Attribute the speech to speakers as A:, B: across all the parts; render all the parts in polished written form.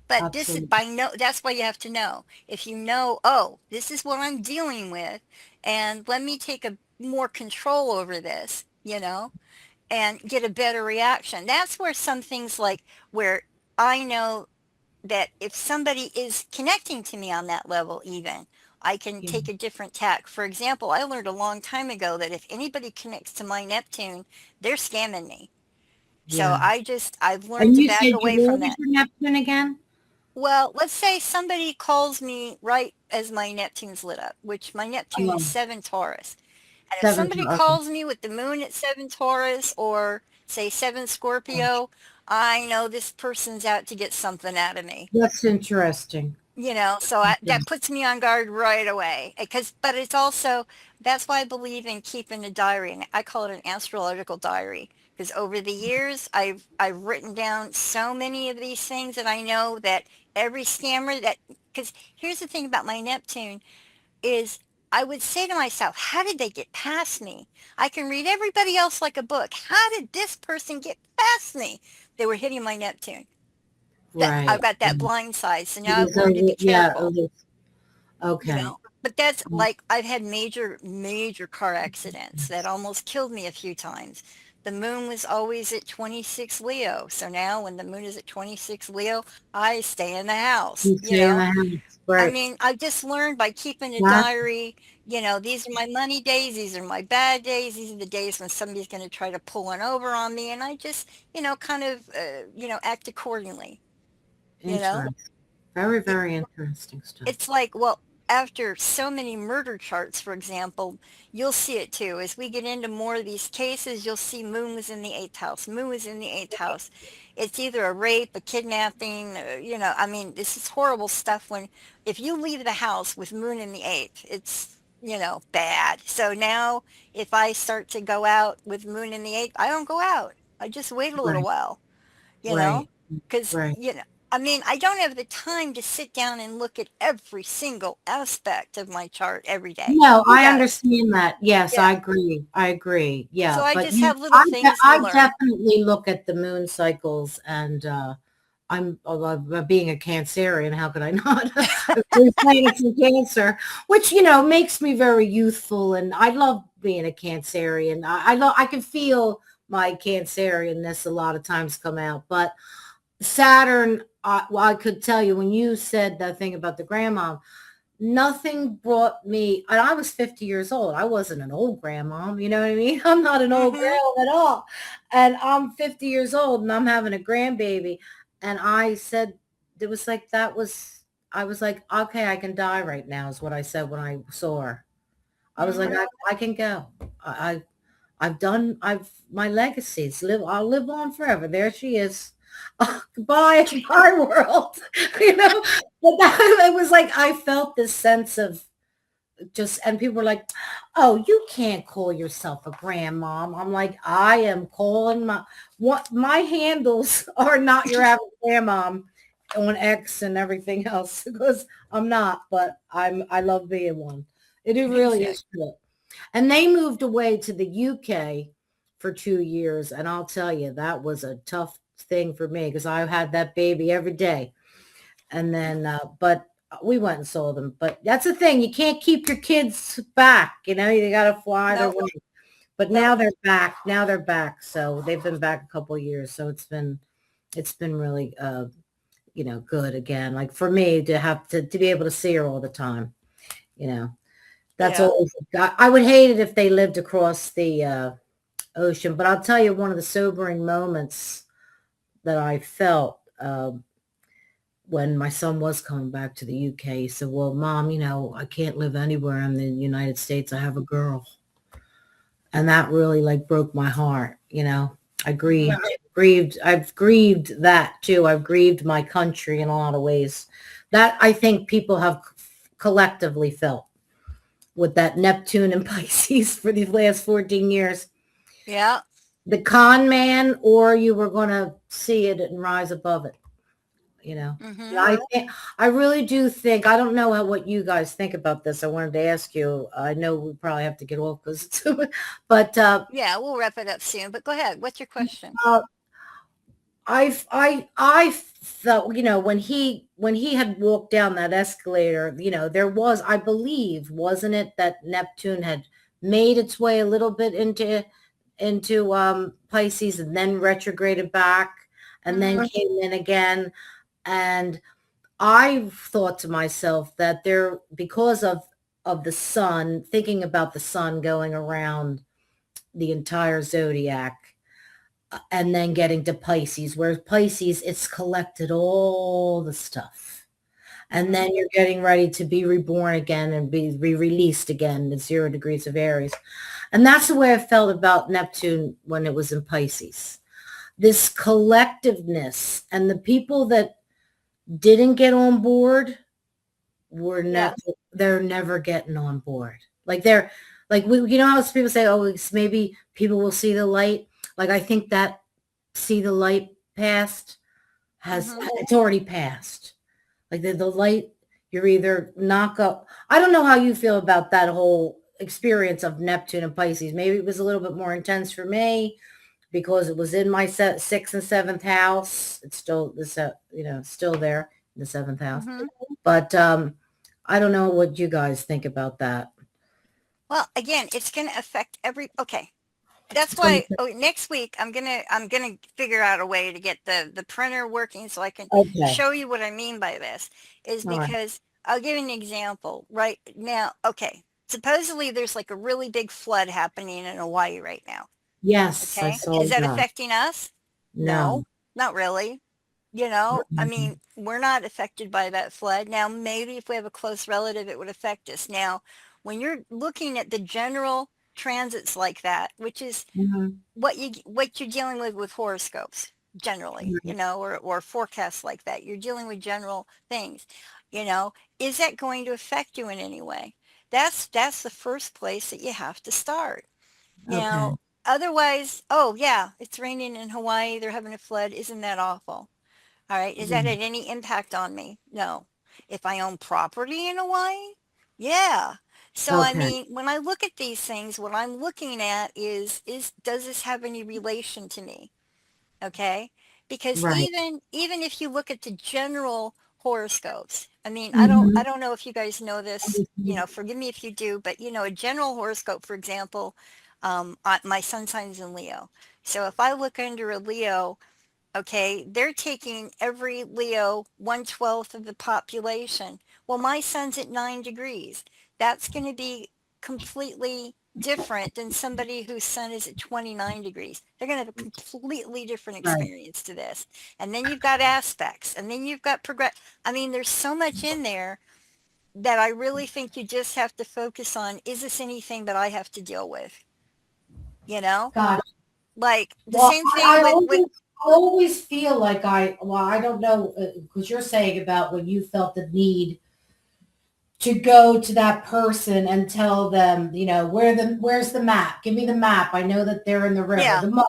A: But this is
B: Absolutely.
A: by no, that's why you have to know. If you know, oh, this is what I'm dealing with, and let me take a more control over this, and get a better reaction. That's where some things like where I know that if somebody is connecting to me on that level, even, I can
B: Yeah.
A: take a different tack. For example, I learned a long time ago that if anybody connects to my Neptune, they're scamming me. So
B: Yeah.
A: I've learned
B: And
A: to
B: you
A: back
B: said
A: away
B: you
A: from
B: what was
A: that.
B: your Neptune again?
A: Well, let's say somebody calls me right as my Neptune's lit up, which my Neptune is
B: Oh,
A: 7 Taurus. And if
B: seven.
A: somebody
B: Okay.
A: calls me with the moon at 7 Taurus or say 7 Scorpio, I know this person's out to get something out of me.
B: That's interesting.
A: So
B: Yeah.
A: that puts me on guard right away. But it's also, that's why I believe in keeping a diary, and I call it an astrological diary. Because over the years, I've written down so many of these things that I know that every scammer that, because here's the thing about my Neptune is I would say to myself, how did they get past me? I can read everybody else like a book. How did this person get past me? They were hitting my Neptune. That I've
B: Right.
A: got that blind side, so now
B: It
A: I've
B: was
A: learned to be
B: yeah,
A: careful.
B: okay.
A: But that's like I've had major car accidents that almost killed me a few times. The moon was always at 26 Leo. So now when the moon is at 26 Leo, I stay in the house,
B: You stay in the house.
A: I
B: Right.
A: mean, I've just learned by keeping a
B: That,
A: diary, these are my money days, these are my bad days, these are the days when somebody's going to try to pull one over on me, and I just, kind of, act accordingly, you know?
B: interesting. Very,
A: It,
B: very interesting stuff.
A: it's like, well, after so many murder charts, for example, you'll see it too. As we get into more of these cases, you'll see moon was in the eighth house. Moon was in the eighth house. It's either a rape, a kidnapping, I mean, this is horrible stuff when, if you leave the house with moon in the eighth, it's, bad. So now if I start to go out with moon in the eighth, I don't go out. I just wait a little
B: Right.
A: while, you know,
B: Right.
A: because,
B: Right.
A: I mean, I don't have the time to sit down and look at every single aspect of my chart every day.
B: No,
A: Who
B: I
A: does?
B: understand that. Yes,
A: Yeah.
B: I agree. I agree.
A: So
B: Yeah,
A: I
B: but
A: just have little things to
B: I
A: learn.
B: definitely look at the moon cycles, and being a Cancerian, how could I not? Three planets in Cancer, which makes me very youthful, and I love being a Cancerian. I can feel my Cancerianness a lot of times come out, but Saturn. Well, I could tell you when you said that thing about the grandma. Nothing brought me, and I was 50 years old. I wasn't an old grandma, you know what I mean? I'm not an old
A: Hmm.
B: girl at all. And I'm 50 years old and I'm having a grandbaby. And I said, it was like, I was like, okay, I can die right now is what I said when I saw her. I was like,
A: Hmm.
B: I can go. I've my legacies I'll live on forever. There she is. Goodbye, bye world. you know, but it was like, I felt this sense of just, and people were like, oh, you can't call yourself a grandmom. I'm like, I am calling what my handles are not your average grandmom on X and everything else because I'm not, but I love being one. It really is
A: Exactly.
B: true. And they moved away to the UK for 2 years. And I'll tell you, that was a tough thing for me because I had that baby every day. And then, but we went and saw them. But that's the thing. You can't keep your kids back. You got to fly their
A: Nope.
B: way. But now
A: Nope.
B: they're back. Now they're back. So they've been back a couple of years. So it's been really, good again. Like for me to have to be able to see her all the time, you know. That's
A: Yeah.
B: always, I would hate it if they lived across the ocean, but I'll tell you one of the sobering moments that I felt when my son was coming back to the UK. He said, well, Mom, I can't live anywhere in the United States. I have a girl. And that really like broke my heart. I grieved,
A: Hmm.
B: I've grieved that too. I've grieved my country in a lot of ways. That I think people have collectively felt with that Neptune and Pisces for these last 14 years.
A: Yeah.
B: The con man, or you were going to see it and rise above it, you know. And
A: Hmm.
B: I really do think, I don't know what you guys think about this. I wanted to ask you. I know we probably have to get off because but
A: Yeah, we'll wrap it up soon, but go ahead. What's your question?
B: uh, I felt, when he had walked down that escalator, there was, I believe, wasn't it that Neptune had made its way a little bit into Pisces and then retrograded back and then
A: Mhm.
B: came in again. And I thought to myself that because of the sun, thinking about the sun going around the entire zodiac, and then getting to Pisces, where Pisces, it's collected all the stuff. And
A: Mhm.
B: then you're getting ready to be reborn again and be re-released again at 0 degrees of Aries. And that's the way I felt about Neptune when it was in Pisces. This collectiveness, and the people that didn't get on board were never,
A: Yes.
B: they're never getting on board. Like they're like, how people say, oh, it's maybe people will see the light. Like I think that see the light past
A: Mhm.
B: it's already passed. Like the light, you're either knock up. I don't know how you feel about that whole experience of Neptune and Pisces. Maybe it was a little bit more intense for me because it was in my sixth and seventh house. It's still still there in the seventh house.
A: Mhm.
B: But I don't know what you guys think about that.
A: Well, again, it's going to affect okay. That's
B: It's going
A: why
B: to
A: next week I'm gonna figure out a way to get the printer working so I can
B: okay.
A: show you what I mean by this is
B: All right.
A: because I'll give you an example right now. Okay, supposedly there's like a really big flood happening in Hawaii right now.
B: Yes, I
A: Okay,
B: saw
A: is that
B: that.
A: affecting us?
B: No.
A: No, not really. I
B: Mhm.
A: mean, we're not affected by that flood. Now, maybe if we have a close relative, it would affect us. Now, when you're looking at the general transits like that, which is
B: Mhm.
A: what you're dealing with horoscopes generally,
B: Right.
A: or forecasts like that, you're dealing with general things, you know, is that going to affect you in any way? That's the first place that you have to start.
B: Okay.
A: Now, otherwise, oh yeah, it's raining in Hawaii, they're having a flood, isn't that awful? All right. Is that
B: Yeah.
A: had any impact on me? No. If I own property in Hawaii? Yeah. So I
B: Okay.
A: mean, when I look at these things, what I'm looking at is does this have any relation to me? Okay? Because
B: Right.
A: even if you look at the general horoscopes, I mean, I
B: Mhm.
A: don't know if you guys know this, forgive me if you do, but a general horoscope, for example, my sun sign's in Leo. So if I look under a Leo, okay, they're taking every Leo 1/12 of the population. Well, my sun's at 9 degrees. That's going to be completely different than somebody whose sun is at 29 degrees. They're going to have a completely different
B: Right.
A: experience to this. And then you've got aspects, and then you've got progress. I mean, there's so much in there that I really think you just have to focus on, is this anything that I have to deal with? You know,
B: Got it.
A: like the
B: Well,
A: same thing with
B: I always feel like I don't know, because you're saying about when you felt the need to go to that person and tell them, where's the map? Give me the map. I know that they're in the river.
A: yeah.
B: The map.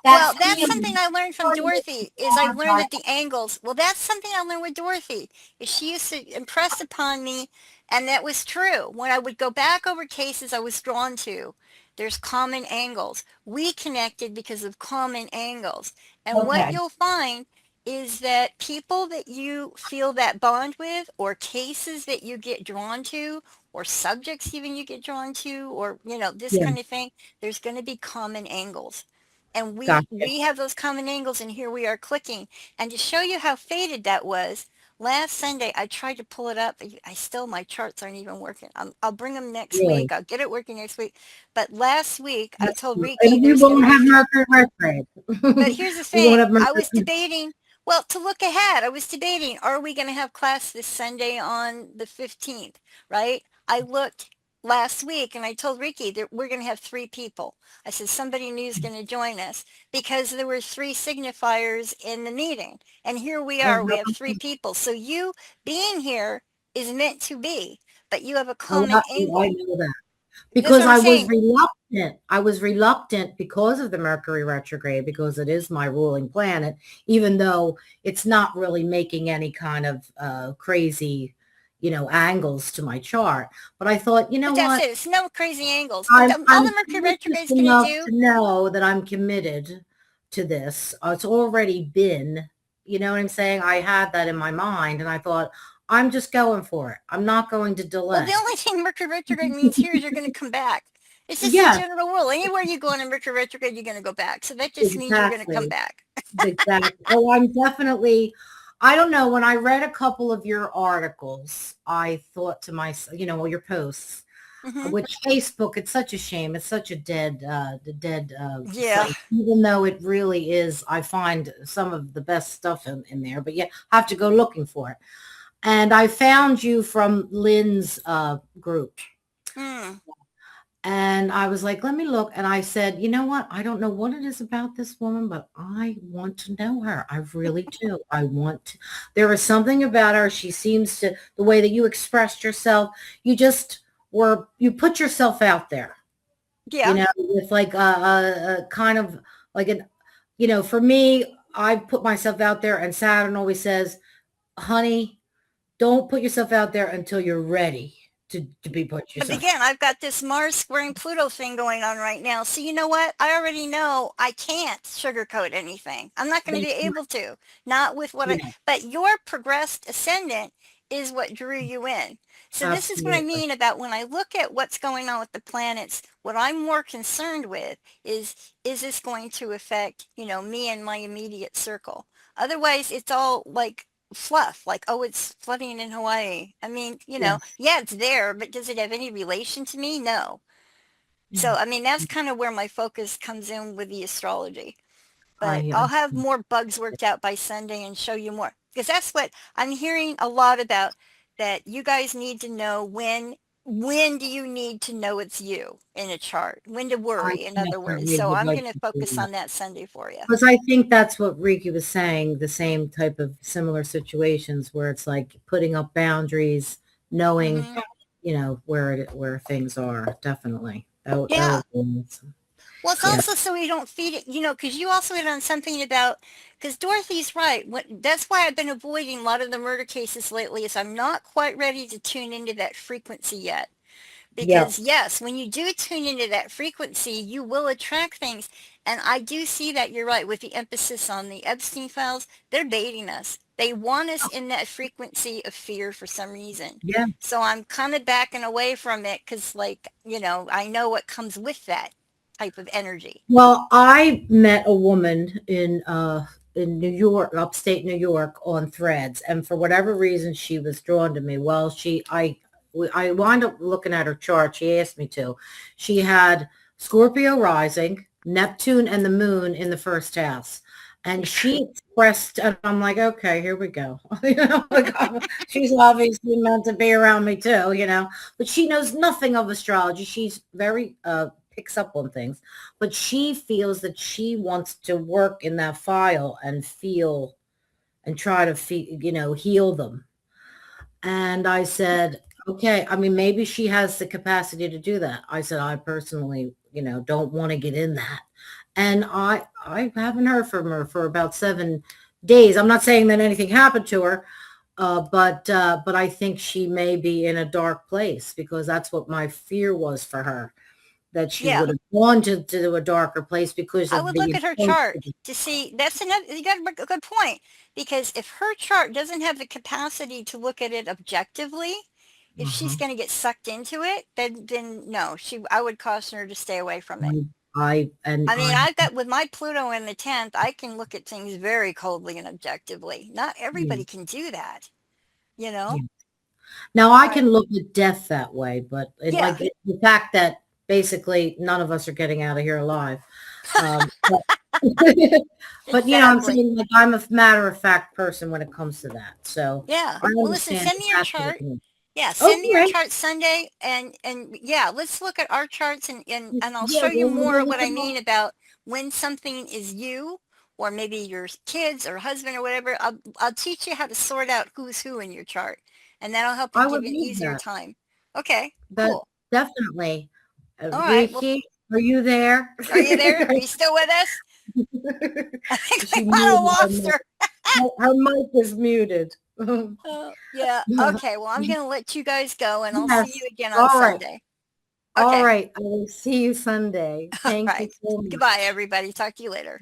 B: That
A: Well, that's something
B: feeling.
A: I learned from Dorothy is I learned that the angles, well, that's something I learned with Dorothy is she used to impress upon me, and that was true. When I would go back over cases I was drawn to, there's common angles. We connected because of common angles. And what
B: Okay.
A: you'll find is that people that you feel that bond with, or cases that you get drawn to, or subjects even you get drawn to, or, this
B: Yeah.
A: kind of thing, there's going to be common angles, and
B: Gotcha.
A: we have those common angles, and here we are clicking. And to show you how faded that was, last Sunday I tried to pull it up. I still, my charts aren't even working. I'll bring them next
B: Really.
A: week. I'll get it working next week. But last week I told Riki
B: And we
A: there's going to
B: won't
A: be
B: have Mercury retrograde.
A: but here's the
B: We won't
A: thing.
B: have
A: I was
B: Mercury.
A: debating, well, to look ahead, I was debating, are we going to have class this Sunday on the 15th, right? I looked last week and I told Ricky that we're going to have 3 people. I said, somebody new is going to join us because there were 3 signifiers in the meeting. And here we
B: Oh,
A: are, we have three
B: really?
A: people. So you being here is meant to be, but you have a
B: Oh,
A: common
B: I
A: angle.
B: know that.
A: That's
B: Because
A: what I'm
B: I was
A: saying.
B: reluctant. I was reluctant because of the Mercury retrograde, because it is my ruling planet, even though it's not really making any kind of crazy, angles to my chart. But I thought, you know
A: But that's
B: what?
A: it. It's no crazy angles. But all
B: I'm
A: the Mercury
B: conscious
A: retrograde is going to
B: enough
A: do,
B: to know that I'm committed to this. It's already been, you know what I'm saying? I had that in my mind and I thought, I'm just going for it. I'm not going to
A: Well, the
B: delay.
A: only thing Mercury retrograde means here is you're going to come back. It's just a
B: Yes,
A: general rule. Anywhere you go on a Mercury retrograde, you're going to go back. So that just means you're going to come
B: exactly.
A: back.
B: Exactly. Oh, I'm definitely, I don't know. When I read a couple of your articles, I thought to myself, you know, well, your posts,
A: Hmm.
B: which Facebook, it's such a shame. It's such a dead
A: Yeah.
B: site, even though it really is. I find some of the best stuff in there, but yeah, I have to go looking for it. And I found you from Lynn's group.
A: Mm.
B: And I was like, let me look. And I said, you know what? I don't know what it is about this woman, but I want to know her. I really do. I want to. There is something about her. She seems to, the way that you expressed yourself, you just you put yourself out there, you
A: Yeah.
B: know, with like a kind of like an, you know, for me, I put myself out there and Saturn always says, honey, don't put yourself out there until you're ready to be put
A: But
B: yourself.
A: again, I've got this Mars squaring Pluto thing going on right now. So you know what? I already know I can't sugarcoat anything. I'm not going to be
B: That's
A: able to. Not with what I,
B: yeah,
A: but your progressed ascendant is what drew you in. So this is what I
B: absolutely.
A: mean about when I look at what's going on with the planets, what I'm more concerned with is this going to affect, me and my immediate circle? Otherwise, it's all like fluff, like, oh, it's flooding in Hawaii. I mean,
B: Yes.
A: yeah, it's there, but does it have any relation to me? No. So,
B: Yeah.
A: I mean, that's kind of where my focus comes in with the astrology. But
B: I
A: I'll have more bugs worked out by Sunday and show you more. Because that's what I'm hearing a lot about, that you guys need to know when do you need to know it's you in a chart? When to
B: I
A: worry, in other words.
B: definitely
A: So
B: would
A: I'm
B: like
A: going to
B: to do
A: focus
B: that.
A: on that Sunday for you.
B: Because I think that's what Riki was saying, the same type of similar situations where it's like putting up boundaries, knowing,
A: Hmm.
B: where things are. Definitely. That
A: Yeah.
B: would be awesome.
A: Well, it's
B: Yeah.
A: also so we don't feed it, because you also hit on something about, because Dorothy's right. That's why I've been avoiding a lot of the murder cases lately, is I'm not quite ready to tune into that frequency yet.
B: Yeah.
A: Because yes, when you do tune into that frequency, you will attract things. And I do see that you're right with the emphasis on the Epstein files. They're baiting us. They want us in that frequency of fear for some reason.
B: Yeah.
A: So I'm kind of backing away from it because, like, I know what comes with that type of energy.
B: Well, I met a woman in New York, upstate New York, on Threads, and for whatever reason, she was drawn to me. Well, I wound up looking at her chart. She asked me to. She had Scorpio rising, Neptune, and the Moon in the first house, and she expressed. And I'm like, okay, here we go. Like, she's obviously meant to be around me too, But she knows nothing of astrology. She's very picks up on things, but she feels that she wants to work in that file and feel and try to heal them. And I said, okay, I mean, maybe she has the capacity to do that. I said, I personally, don't want to get in that. And I haven't heard from her for about 7 days. I'm not saying that anything happened to her, but I think she may be in a dark place because that's what my fear was for her, that she
A: Yeah.
B: would have gone to a darker place because
A: I
B: of
A: would
B: the
A: look at her chart
B: intensity.
A: to see. That's another, you got a good point, because if her chart doesn't have the capacity to look at it objectively, if she's
B: Uh-huh.
A: going to get sucked into it, then no, I would caution her to stay away from it.
B: And
A: I mean,
B: I,
A: I've got, with my Pluto in the 10th, I can look at things very coldly and objectively. Not
B: yeah,
A: everybody can do that, you
B: yeah.
A: know?
B: Now I
A: But
B: can look at death that way, but
A: yeah,
B: the fact that basically none of us are getting out of here alive. But, but I'm
A: exactly.
B: saying, like, I'm a matter of fact person when it comes to that. So
A: Yeah.
B: I
A: Well, listen,
B: understand
A: send me your chart.
B: exactly.
A: Yeah, send me your
B: Okay.
A: chart Sunday, and yeah, let's look at our charts, and I'll
B: Yeah,
A: show you more
B: we'll
A: of
B: look
A: what
B: at
A: I mean about when something is you, or maybe your kids or husband or whatever. I'll teach you how to sort out who's who in your chart, and that'll help you
B: I
A: give
B: would
A: you an
B: love
A: easier
B: that.
A: time. Okay,
B: That
A: cool.
B: definitely.
A: All right. Well,
B: Ricky, are you there?
A: are you there? Are you still with us? I think we
B: She
A: might have
B: muted her
A: lost
B: mic.
A: her.
B: Her mic is muted.
A: Yeah. Okay. Well, I'm gonna let you guys go, and I'll see you
B: Yes.
A: again on
B: All right.
A: Sunday.
B: All
A: Okay.
B: right. I will see you Sunday.
A: All
B: Thank you
A: right.
B: so
A: Goodbye,
B: much.
A: everybody. Talk to you later.